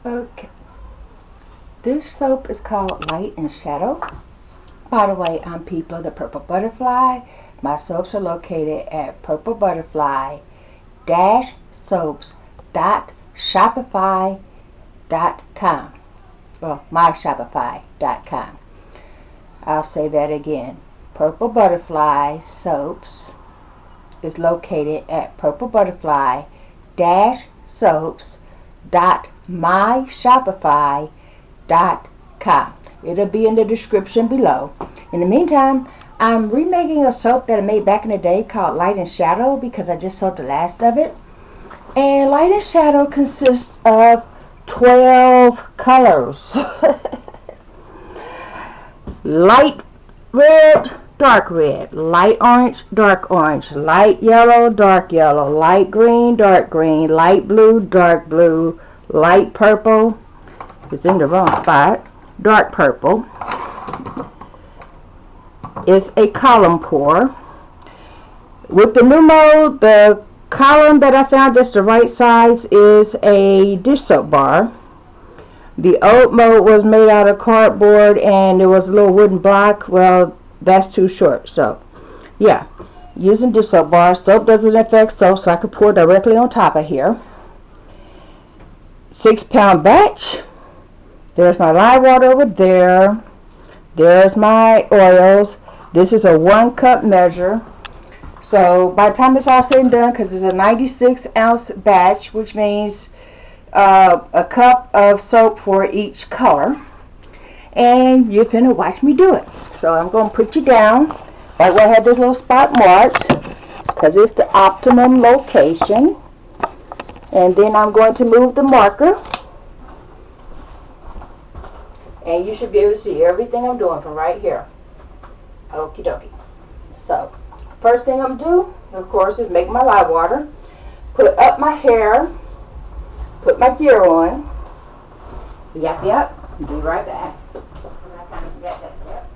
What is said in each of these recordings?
Okay, this soap is called Light and Shadow. By the way, I'm People, the Purple Butterfly. My soaps are located at PurpleButterfly-soaps.shopify.com. Well, myshopify.com. I'll say that again. Purple Butterfly Soaps is located at purplebutterfly-soaps.myshopify.com. It'll be in the description below. In the meantime, I'm remaking a soap that I made back in the day called Light and Shadow because I just sold the last of it. And Light and Shadow consists of 12 colors. Light red, dark red, light orange, dark orange, light yellow, dark yellow, light green, dark green, light blue, dark blue, light purple, it's in the wrong spot, dark purple. It's a column pour. With the new mold, the column that I found just the right size is a dish soap bar. The old mold was made out of cardboard and there was a little wooden block. Well, that's too short. So, yeah, using dish soap bar. Soap doesn't affect soap, so I could pour directly on top of here. 6-pound batch. There's my lye water over there. There's my oils. This is a 1 cup measure. So by the time it's all said and done, because it's a 96-ounce batch, which means a cup of soap for each color, and you're finna watch me do it. So I'm going to put you down right where I have this little spot marked because it's the optimum location, and then I'm going to move the marker and you should be able to see everything I'm doing from right here. Okie dokie. So first thing I'm going to do, of course, is make my lye water, put up my hair, put my gear on. Yep, be right back. I kind of forgot that step.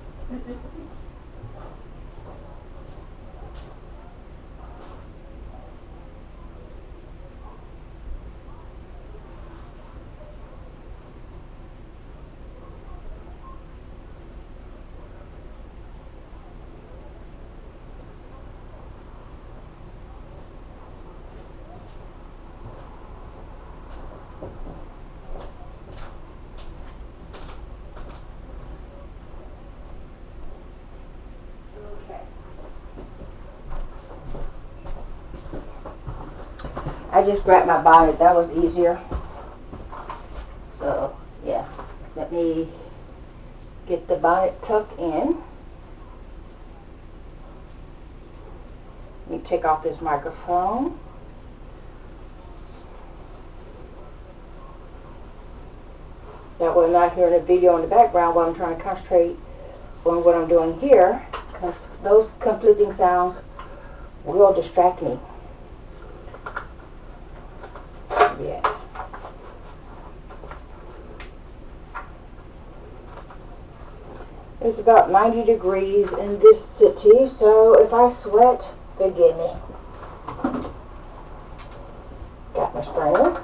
I just grabbed my bonnet, that was easier. So, yeah, let me get the bonnet tucked in. Let me take off this microphone. That way I'm not hearing a video in the background while I'm trying to concentrate on what I'm doing here, because those conflicting sounds will distract me. Yeah. It's about 90 degrees in this city, so if I sweat, forgive me. Got my strainer.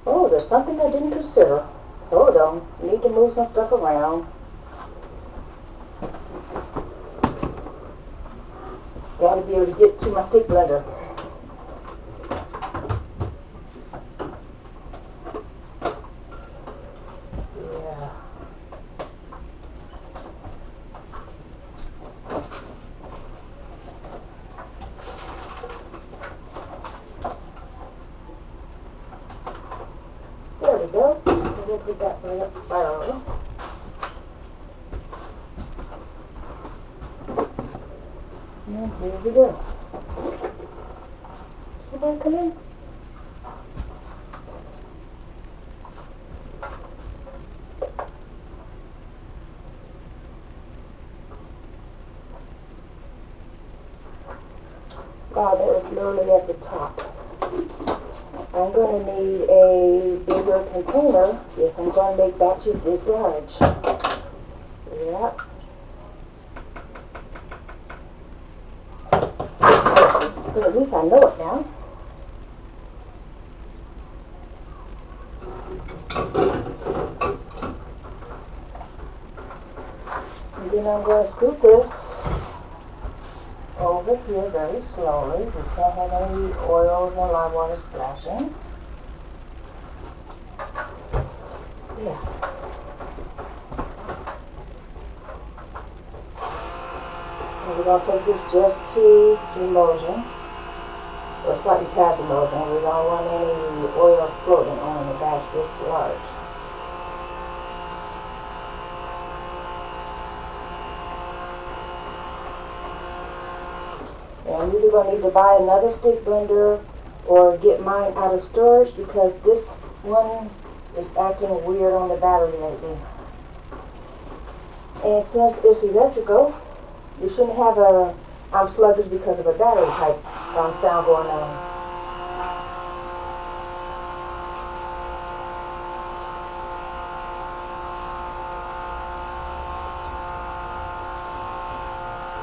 Oh, there's something I didn't consider. Hold on, I need to move some stuff around. Gotta be able to get to my stick blender. Yeah. There we go. We'll put that right up there. And here we go. Somebody come in? Wow, that was literally at the top. I'm going to need a bigger container if I'm going to make batches this large. Yep. But at least I know it now. And then I'm going to scoop this over here very slowly. We can't have any oils or lime water splashing. Yeah. And we're going to take this just to emulsion, or slightly past emulsion. We don't want any oils floating on the batch this large. And I'm either going to need to buy another stick blender or get mine out of storage because this one is acting weird on the battery lately. And since it's electrical, you shouldn't have a I'm sluggish because of a battery type sound going on.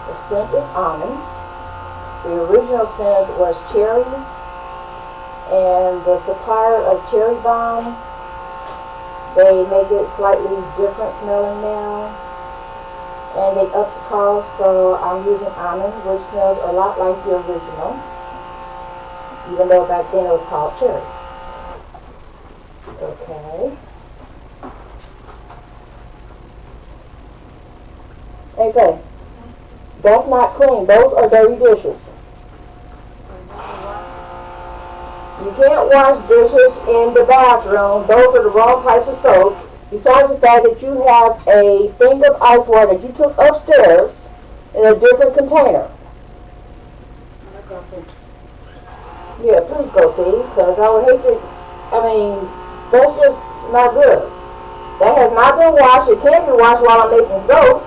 The scent is almond. The original scent was cherry, and the supplier of cherry bomb, they make it slightly different smelling now, and they upped the cost, so I'm using almond, which smells a lot like the original, even though back then it was called cherry. Okay. Okay. That's not clean. Those are dirty dishes. You can't wash dishes in the bathroom. Those are the wrong types of soap. Besides the fact that you have a thing of ice water that you took upstairs in a different container. Yeah, please go see, because I would hate to, that's just not good. That has not been washed. It can't be washed while I'm making soap.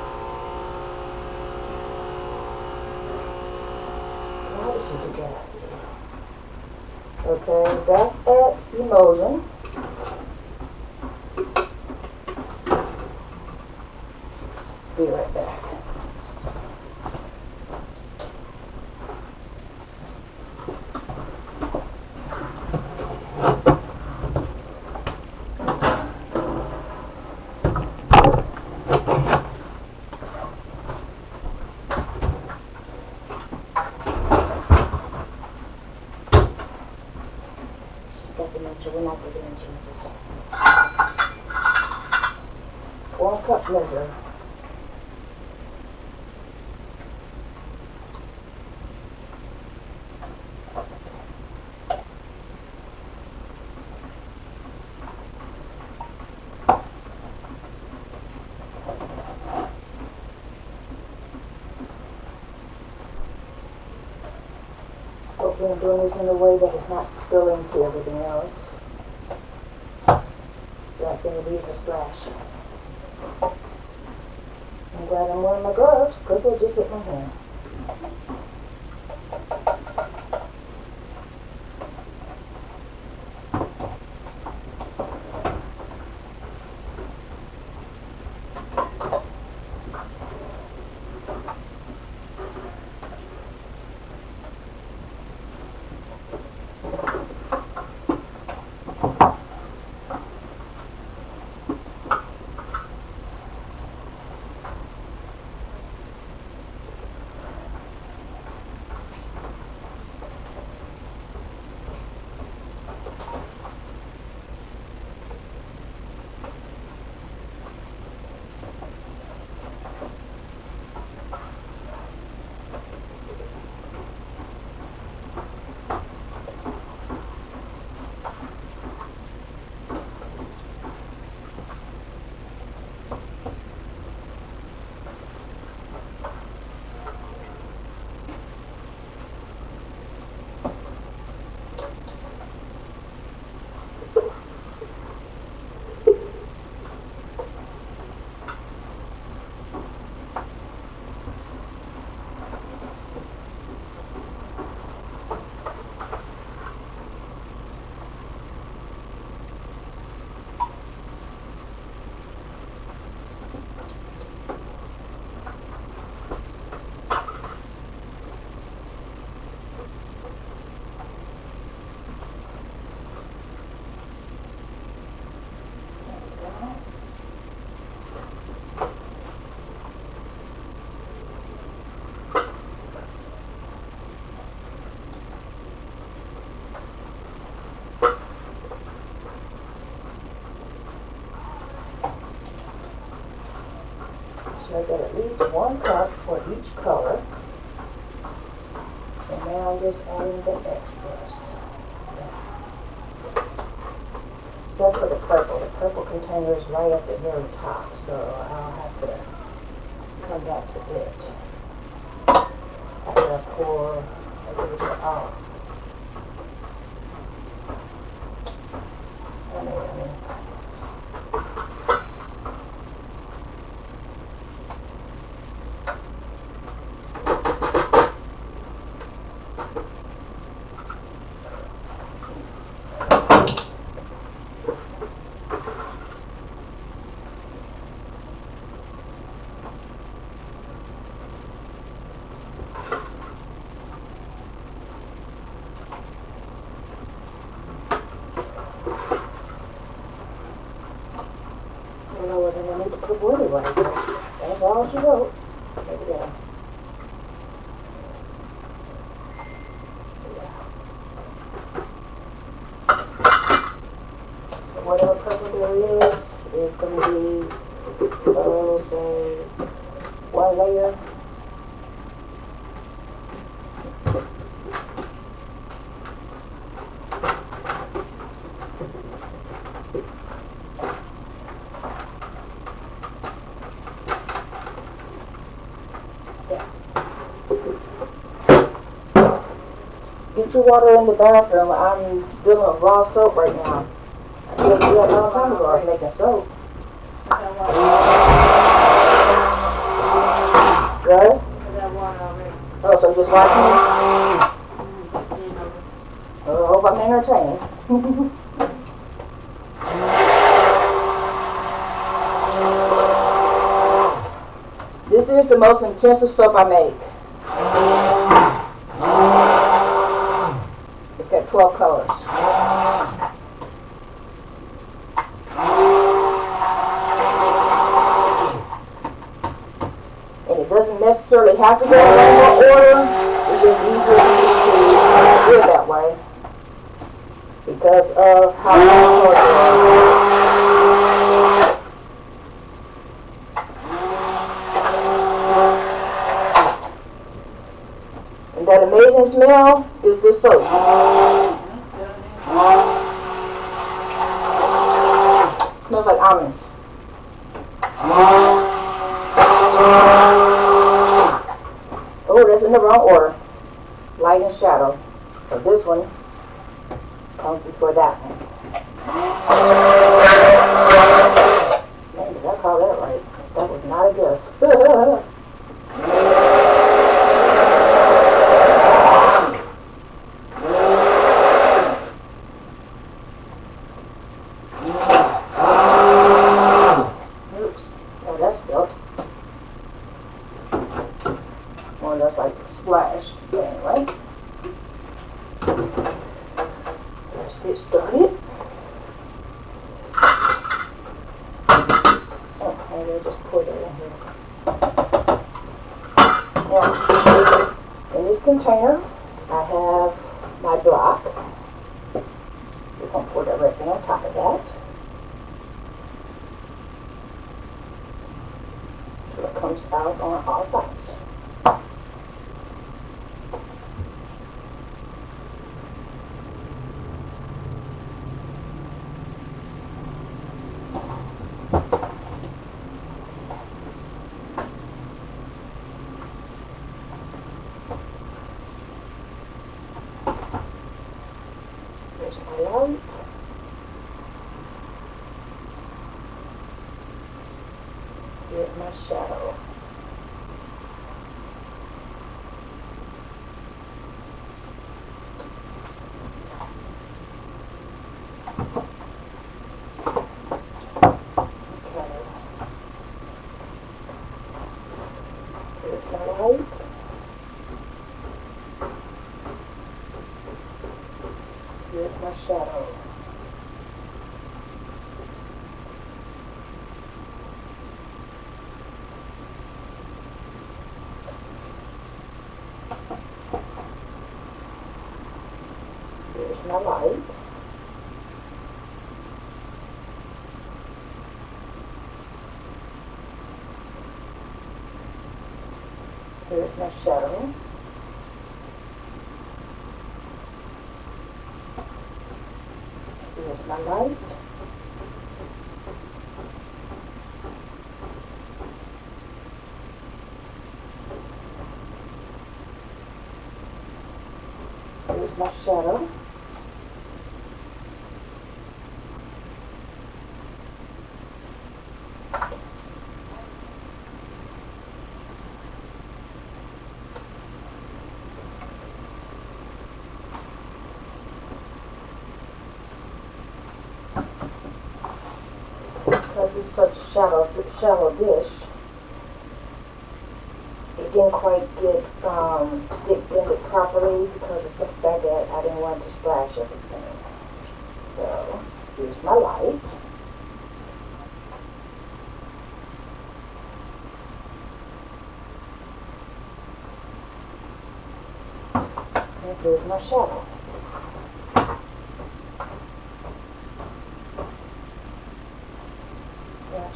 Why did she do that? Okay, that's at emulsion. Be right back. We're not going to change this. 1 cup measure. Hopefully I'm doing this in a way that it's not spilling to everything else. Last thing it leaves a splash. I'm glad I'm wearing my gloves because they just hit my hand. make that at least 1 cup for each color. And now I'm just adding the extras. That's for the purple. The purple container is right at the very top, so I'll have to come back to it after I pour everything off. That's all she wrote. There we go. So whatever purple there is going to be, say, 1 layer. Get your water in the bathroom. I'm dealing with raw soap right now. I did that a long time ago. I was making soap. Right? Oh, so just watching me? Oh, I hope I'm entertaining. This is the most intensive soap I make. It's got 12 colors. And it doesn't necessarily have to go in one order. It's just easier to do it that way because of how long it is. And that amazing smell is this soap. Smells like almonds. Oh, that's in the wrong order. Light and shadow. So this one comes before that one. Man, did I call that right? That was not a guess. That's like splash. Anyway, let's get started. Oh, maybe I'll just pour that in here. Now, in this container, I have my block. We're going to pour that right on top of that. So it comes out on all sides. There's my light. Here's my shadow. Here's my light. Here's my shadow. Here's my light. Here's my shadow. Here's my light. Here's my shadow. Because it's such a shallow dish, it didn't quite get stick blended properly because it's so bad that I didn't want to splash everything. So here's my light. And here's my shadow.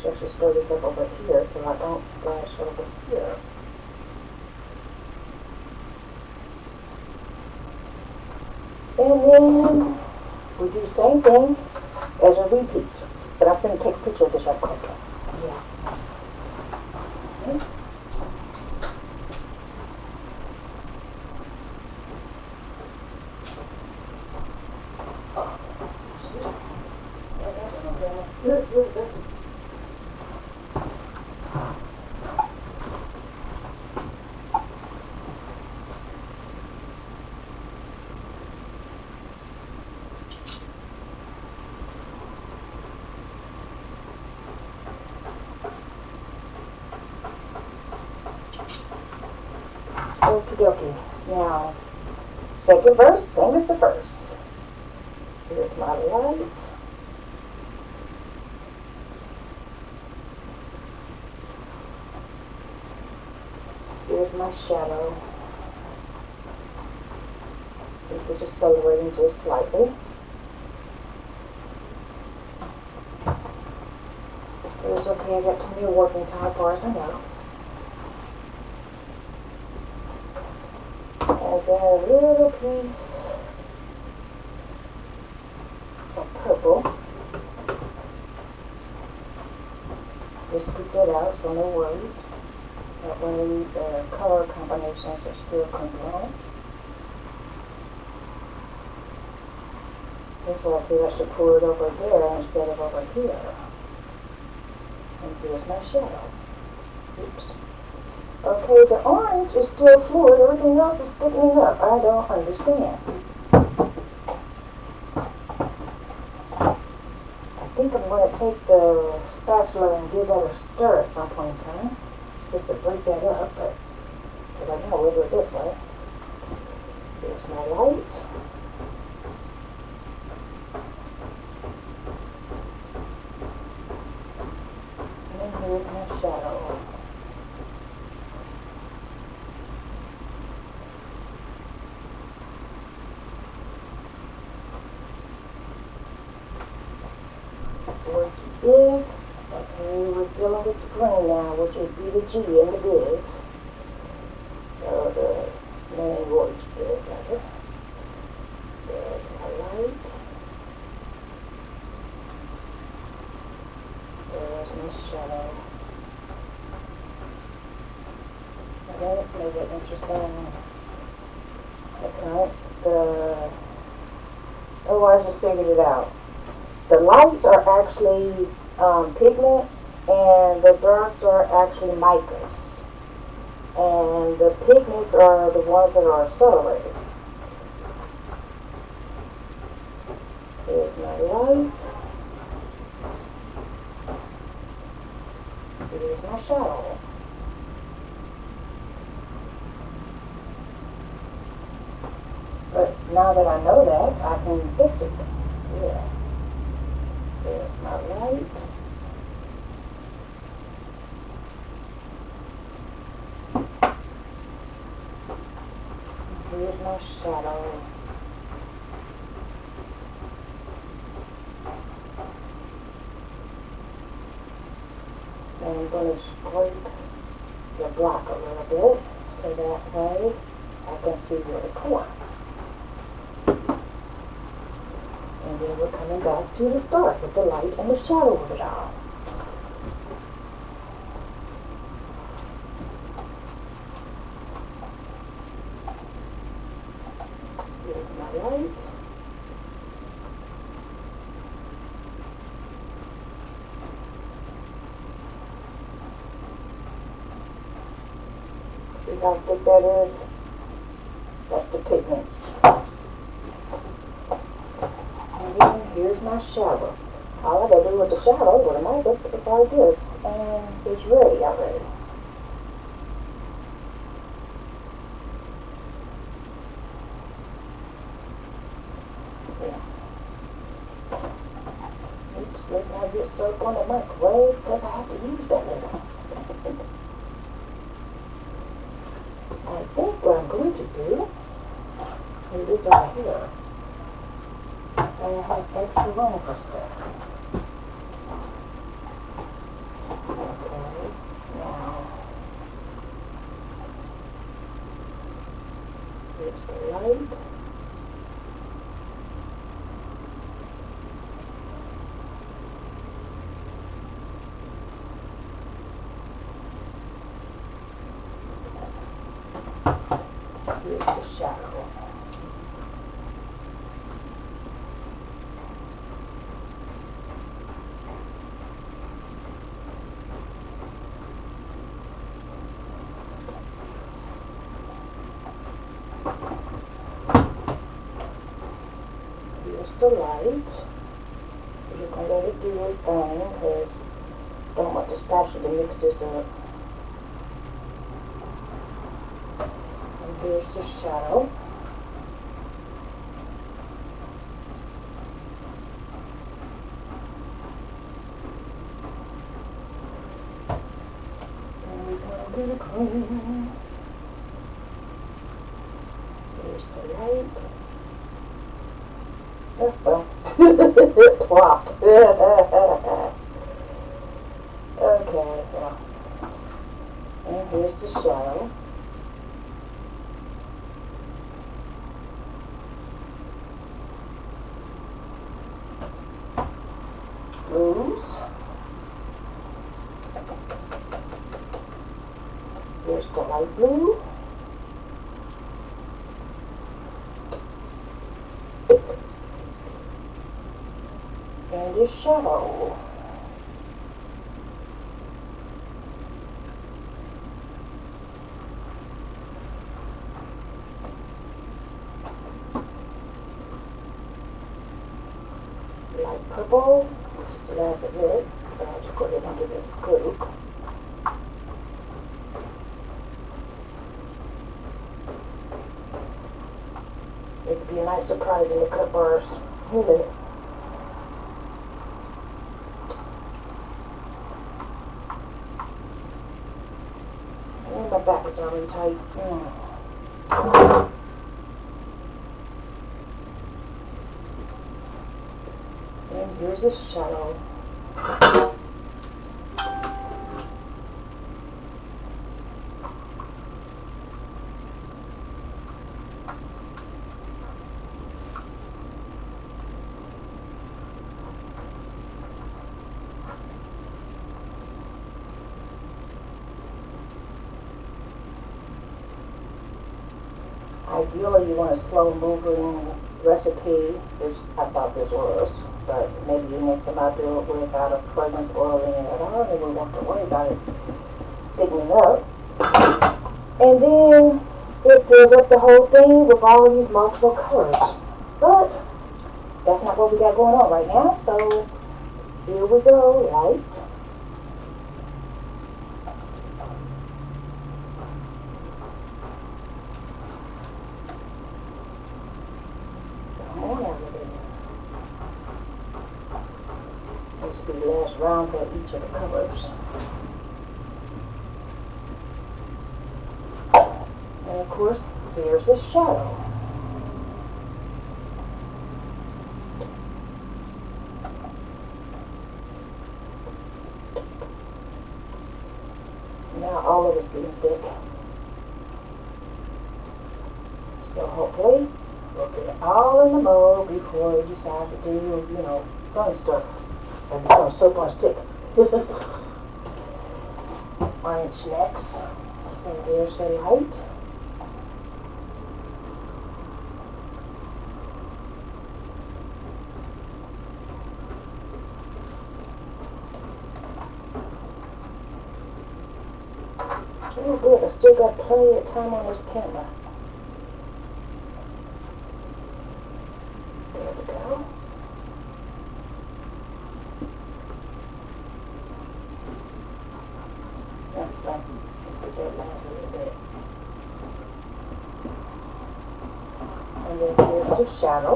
I should stir this up over here so I don't splash over here. And then we do the same thing as a repeat. But I'm going to take a picture of this right quick. Yeah. Okay. Okie dokie. Now, second verse, same as the first. Here's my light. Here's my shadow. This is just accelerating just slightly. It's okay, I got plenty of working time as far as I know. And then a little piece of purple. Just scoop that out, so no worries. That way the color combinations are still congruent. That's why I feel I should pour it over there instead of over here. And here's my shadow. Oops. Okay, the orange is still fluid. Everything else is thickening up. I don't understand. I think I'm going to take the spatula and give that a stir at some point in time. Just to break that up, but because I know we'll do it this way. Here's my light. And here's my shadow. Big. Okay, we're dealing with the green now, which would be the G in the big. So the main word's big, rather. There's my light. There's my shadow. And then it's made it interesting. Okay, oh, I just figured it out. The lights are actually pigment, and the darks are actually micas. And the pigments are the ones that are accelerated. Here's my light. Here's my shadow. But now that I know that, I can fix it. Yeah. There's my light. Here's my shadow. And I'm going to scrape the black a little bit So that way I can see where the corner. And then we're coming back to the start with the light and the shadow of it all. Here's my light. See how thick that is? That's the pigments. And then here's my shadow. All I gotta do with the shadow, with a knife, is like this. And it's ready already. Yeah. Oops, let's not get soap on the microwave because I have to use that later. I think what I'm going to do is this over here. I have extra room for stuff. Okay, now here's the light. Here's the shadow. Here's the light. We're going to let it do this thing because I don't want the spatula to mix this up. And here's the shadow. And we're going to do the green. Here's the light. Oh, well, it plopped. Okay, well. And here's the shadow. Blues. Here's the light blue. And this shadow. Light purple. This is the last of it, so I'll just go ahead and give it a scoop. It could be a nice surprise in the cut bars. And my back is already tight. And here's the shadow. Ideally, you want a slow moving recipe, which I thought this was, but maybe next time I do it without a fragrance oil in it at all, and we won't have to worry about it thickening up. And then it fills up the whole thing with all of these multiple colors. But that's not what we got going on right now, so here we go, light. This will be the last round for each of the colors. And of course, here's the shadow. Now all of it's getting thick. okay? We'll get it all in the mold before we decide to do, you know, fun stuff. And now soap on a stick. Orange next. So there's the light. Oh good, I still got plenty of time on this camera. There we go. That's fine. Let's get that last a little bit. And then here's the shadow.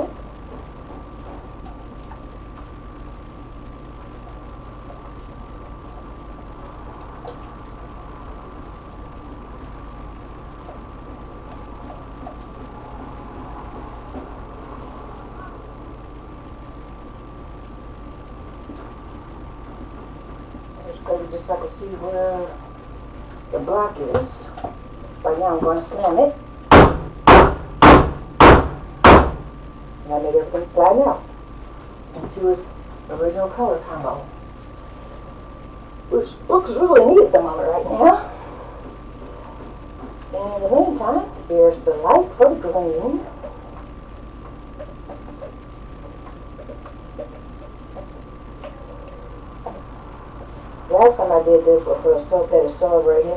Just so I can see where the block is. Right now I'm going to slam it. And I made everything flatten out into its original color combo. Which looks really neat at the moment right now. And in the meantime, here's the light for the green. Last time I did this was for a soap that is celebrated.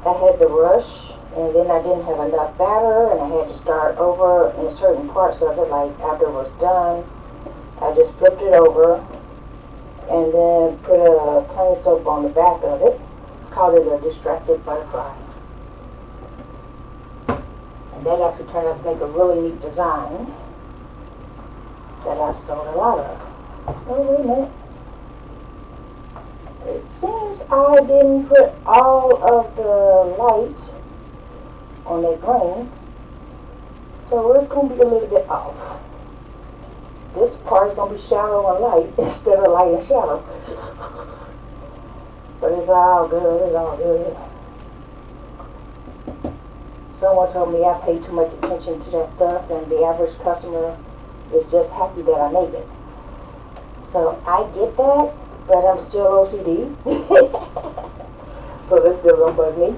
I had the rush, and then I didn't have enough batter, and I had to start over in certain parts of it, like after it was done. I just flipped it over, and then put a plain soap on the back of it. Called it a distracted butterfly. And that actually turned out to make a really neat design that I sold a lot of. Oh, wait a minute. It seems I didn't put all of the light on that green, so it's going to be a little bit off. This part is going to be shadow and light instead of light and shadow. But it's all good, it's all good. Someone told me I pay too much attention to that stuff, and the average customer is just happy that I made it. So I get that. But I'm still OCD, so this still don't bug me.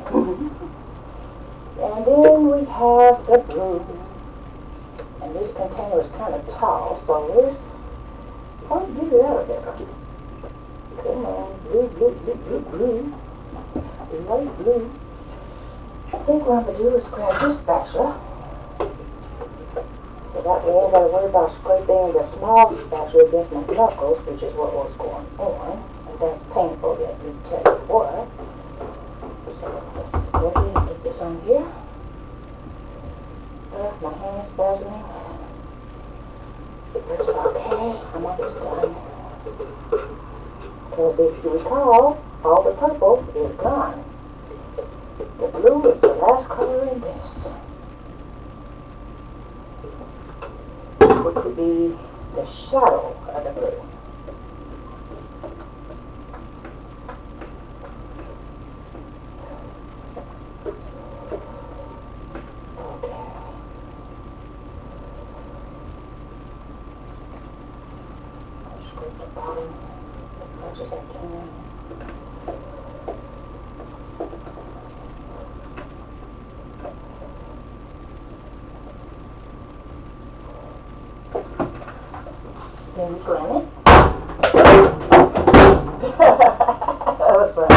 And then we have the blue. And this container is kind of tall, so let's get it out of there. Come on, blue, blue, blue, blue, blue. Light blue. I think what I'm going to do is grab this spatula. So that way I ain't got to worry about scraping the small spatula against my knuckles, which is what was going on. And that's painful, let me tell you what. So let's just go ahead and get this on here. My hand's spasming. It looks okay. I'm almost done. Because if you recall, all the purple is gone. The blue is the last color in this. Which would be the shadow of the blue. Okay. I'll scrape the bottom as much as I can. Then you slam it. That was fun.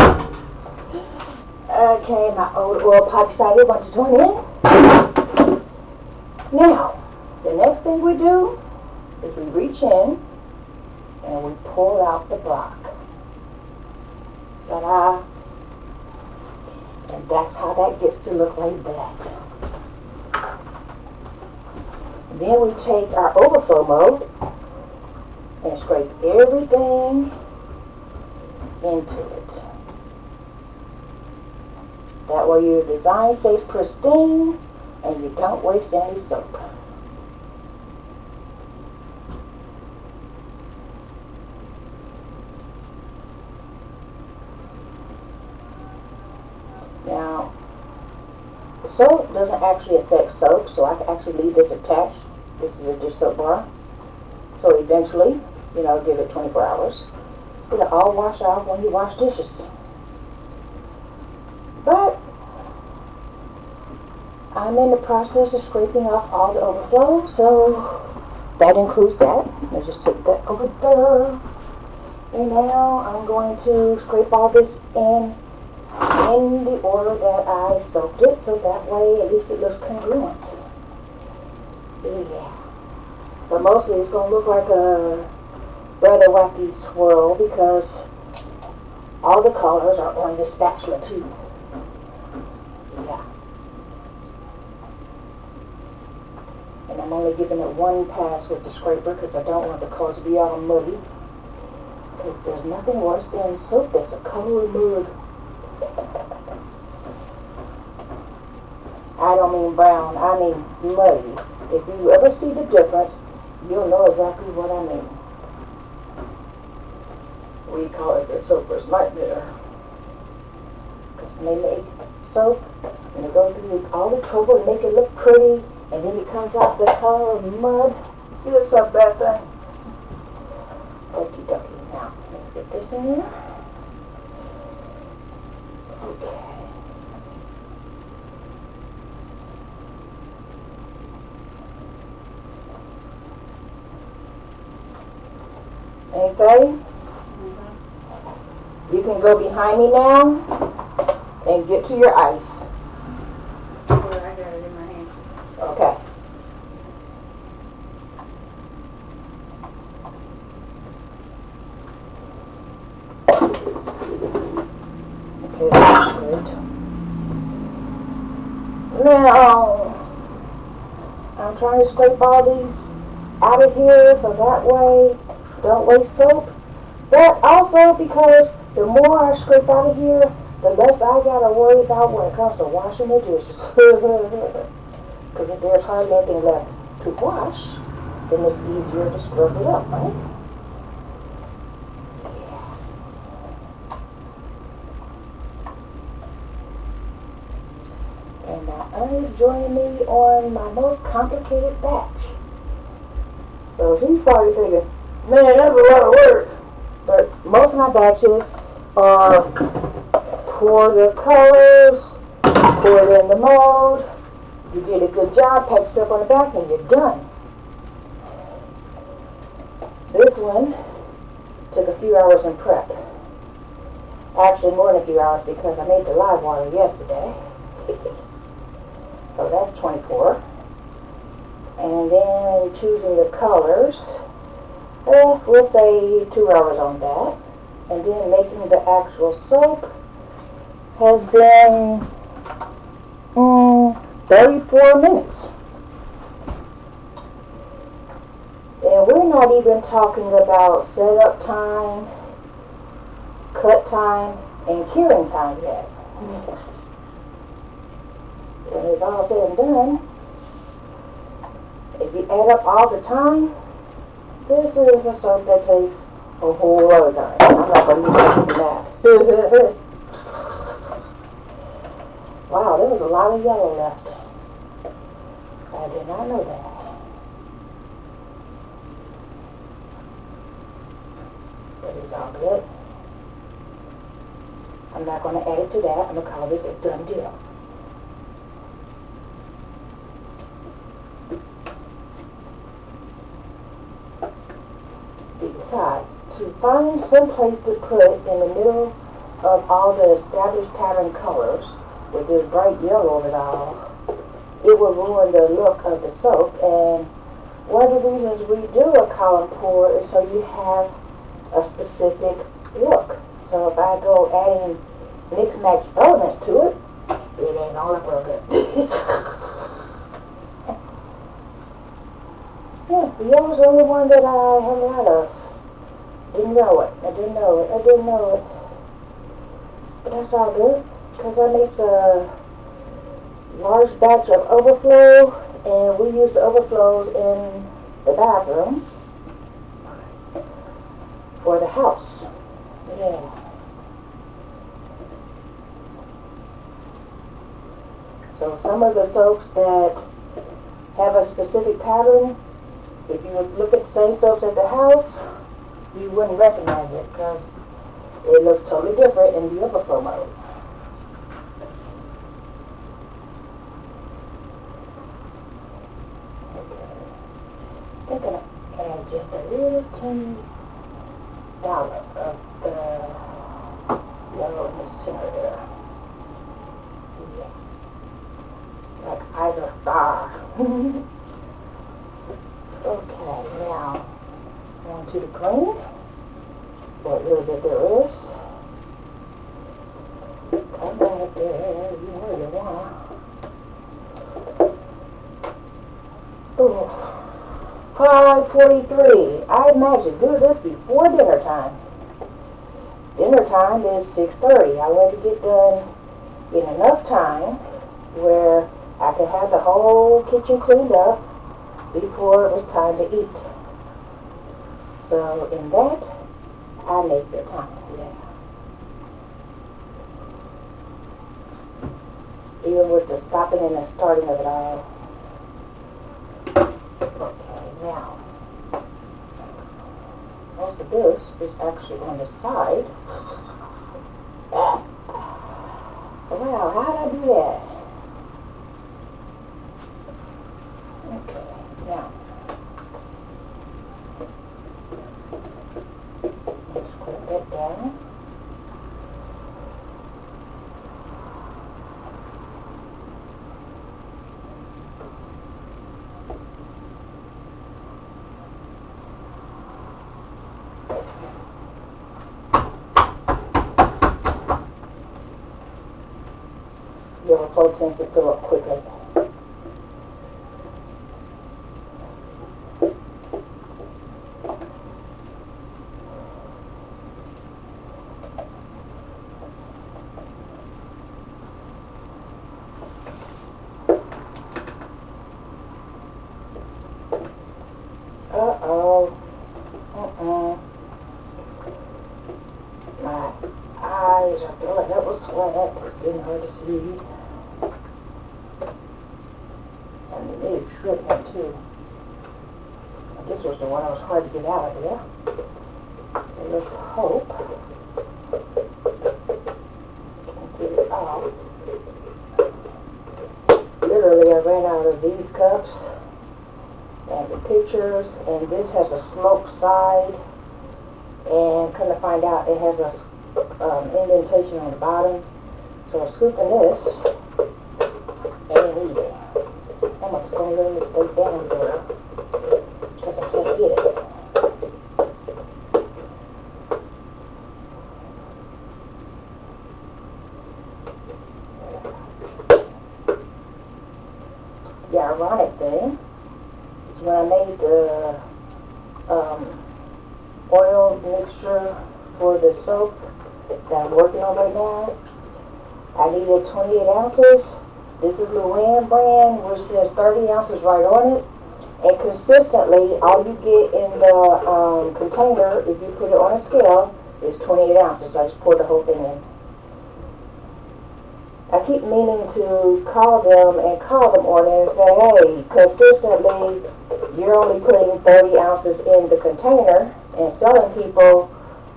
Okay, my old oil pop decided want to join in. Now, the next thing we do is we reach in and we pull out the block. Ta-da! And that's how that gets to look like that. And then we take our overflow mode and scrape everything into it. That way your design stays pristine and you don't waste any soap. Now, the soap doesn't actually affect soap, so I can actually leave this attached. This is a dish soap bar. So eventually, you know, give it 24 hours. It'll all wash off when you wash dishes. But I'm in the process of scraping off all the overflow, so that includes that. Let's just sit that over there. And now I'm going to scrape all this in the order that I soaked it, so that way at least it looks congruent. Yeah. But mostly it's going to look like a rather wacky swirl because all the colors are on this spatula too. Yeah. And I'm only giving it one pass with the scraper because I don't want the colors to be all muddy. Because there's nothing worse than soap that's a color of mud. I don't mean brown, I mean muddy. If you ever see the difference, you'll know exactly what I mean. We call it the soaper's nightmare. Because when they make soap, and they go through all the trouble to make it look pretty, and then it comes out the color of mud, it's a bad thing. Okie dokie. Now, let's get this in here. Okay. Okay? You can go behind me now and get to your ice. I got it in my hand. Okay. Okay, that's good. Now, I'm trying to scrape all these out of here so that way don't waste soap. But also because the more I scrape out of here, the less I gotta worry about when it comes to washing the dishes. Because if there's hardly anything left to wash, then it's easier to scrub it up, right? Yeah. And now Anna's joining me on my most complicated batch. So she's probably thinking, man, that's a lot of work. But most of my batches are pour the colors, pour it in the mold, you did a good job, pack stuff on the back, and you're done. This one took a few hours in prep. Actually more than a few hours because I made the live water yesterday. So that's 24. And then choosing the colors. We'll say 2 hours on that. And then making the actual soap has been 34 minutes. And we're not even talking about setup time, cut time, and curing time yet. When it's all said and done, if you add up all the time, this is a soap that takes a whole lot of time. I'm not going to use that. Wow, there was a lot of yellow left. I did not know that. But it's all good. I'm not going to add it to that. I'm going to call this a done deal. Besides, to find some place to put in the middle of all the established pattern colors with this bright yellow of it all, it will ruin the look of the soap. And one of the reasons we do a column pour is so you have a specific look. So if I go adding mix-match elements to it, it ain't gonna look real good. Yeah, the yellow's the only one that I have a lot of. Didn't know it. I didn't know it. But that's all good, because I make a large batch of overflow, and we use the overflows in the bathroom for the house. Yeah. So some of the soaps that have a specific pattern, if you would look at the same soaps at the house, you wouldn't recognize it because it looks totally different in the overflow mode. Okay. I'm going to add just a little teeny dollop of the yellow in the center there. Yeah. Like eyes of a star. Okay, now on to the green. What little bit there is. Come right there, you know you want. Oh, 5:43. I imagine do this before dinner time. Dinner time is 6:30. I want to get done in enough time where I could have the whole kitchen cleaned up before it was time to eat. So in that, I make the time, yeah. Even with the stopping and the starting of it all. Okay, now, most of this is actually on the side. Wow, how did I do that? Okay, now, let's put that down. The overflow tends to fill up quickly. My eyes are filling up with sweat. It's getting hard to see. And the big shrimping too. This was the one that was hard to get out of there. So let's hope I can get it out. Literally, I ran out of these cups and the pictures, and this has a sloped side, and come to find out it has a indentation on the bottom. So I'm scooping this and eating. I'm just going to let it stay down there because I can't get it. The ironic thing is when I made the oil mixture for the soap that I'm working on right now, I needed 28 ounces. This is Luann brand, which says 30 ounces right on it. And consistently, all you get in the container, if you put it on a scale, is 28 ounces. So I just poured the whole thing in. I keep meaning to call them on it and say, hey, consistently, you're only putting 30 ounces in the container and selling people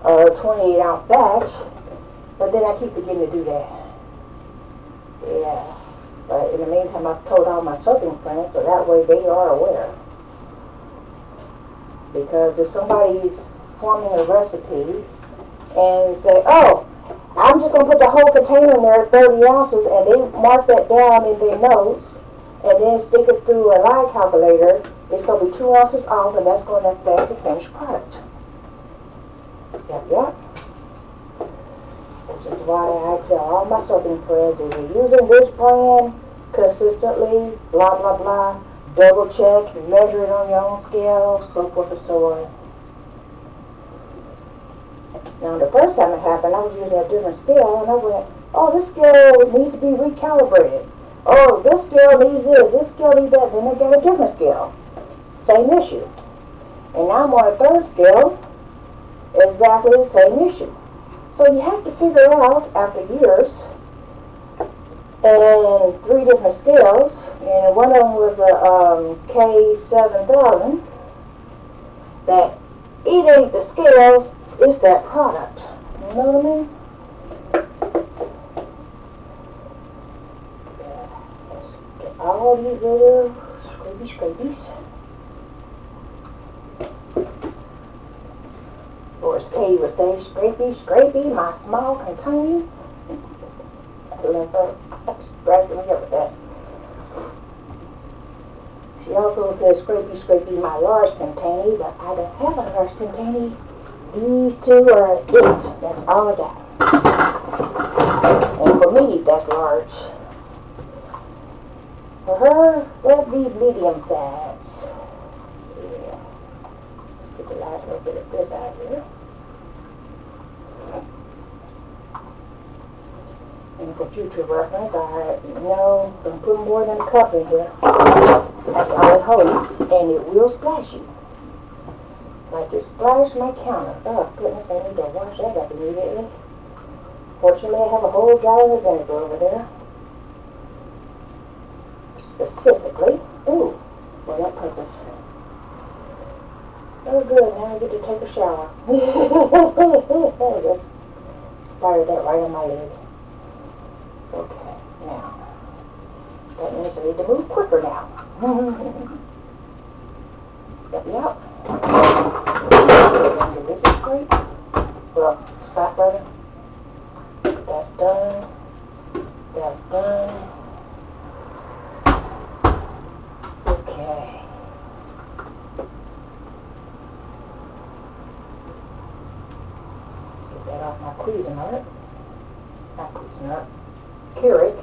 a 28 ounce batch. But then I keep forgetting to do that. Yeah. But in the meantime, I've told all my soaping friends, so that way they are aware. Because if somebody's forming a recipe and say, oh, I'm just going to put the whole container in there, 30 ounces, and they mark that down in their notes, and then stick it through a line calculator, it's going to be 2 ounces off, and that's going to affect the finished product. Yep. Which is why I tell all my soaping friends, if you're using this brand consistently, blah, blah, blah, double check, measure it on your own scale, so forth and so on. Now, the first time it happened, I was using a different scale, and I went, oh, this scale needs to be recalibrated. Oh, this scale needs this scale needs that. Then I got a different scale. Same issue. And now I'm on a third scale, exactly the same issue. So you have to figure out, after years, and 3 different scales, and one of them was a K7000. That it ain't the scales, it's that product. You know what I mean? Let's get all these little scrapies. Or as Katie would say, scrapey, my small container. I love her. Scratching me up with that. She also says, scrapey, my large container, but I don't have a large container. These 2 are it. That's all I got. And for me, that's large. For her, that'd be medium size. Yeah. Let's get the last little bit of this out here. And for future reference, don't put more than a cup in here. That's all it holds, and it will splash you. Like it splashed my counter. Oh goodness, I need to wash that up immediately. Fortunately, I have a whole gallon of vinegar over there. Specifically, for that purpose. Oh good, now I get to take a shower. Just started that right on my leg. Okay, now, that means I need to move quicker now. Step me out. This is great. Well, stop brother. That's done. That's done. Okay. Get that off my Cuisinart. Not Cuisinart. Keurig.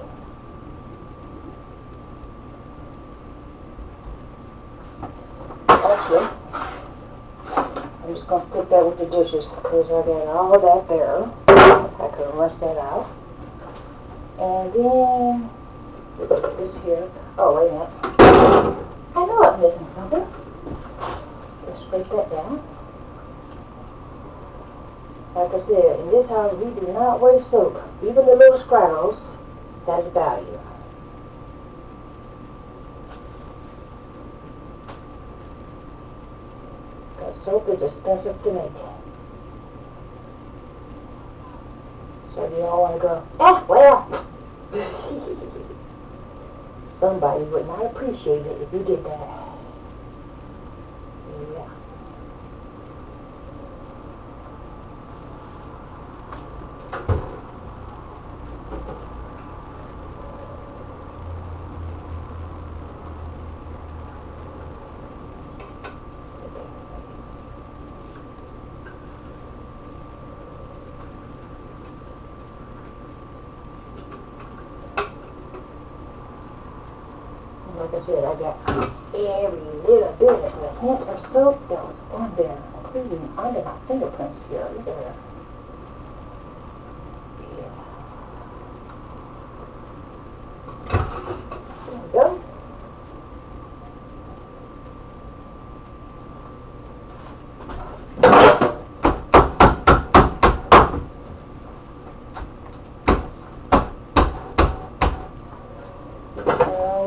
Actually, I'm just going to stick that with the dishes because I got all of that there. I could rinse that out. And then, we'll put this here. Oh, wait a minute. I know I'm missing something. Let's scrape that down. Like I said, in this house we do not waste soap. Even the little scraggles, that's value. Because soap is expensive to make. So you all want to go, well. Somebody would not appreciate it if you did that. Yeah. Like I said, I got every little bit of the hint of soap that was on there, including under my fingerprints here. Look at that. Yeah. There we go.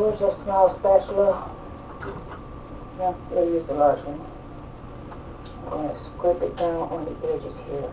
Where's a small spatula? No, we'll use the large one. I'm going to scrape it down on the edges here.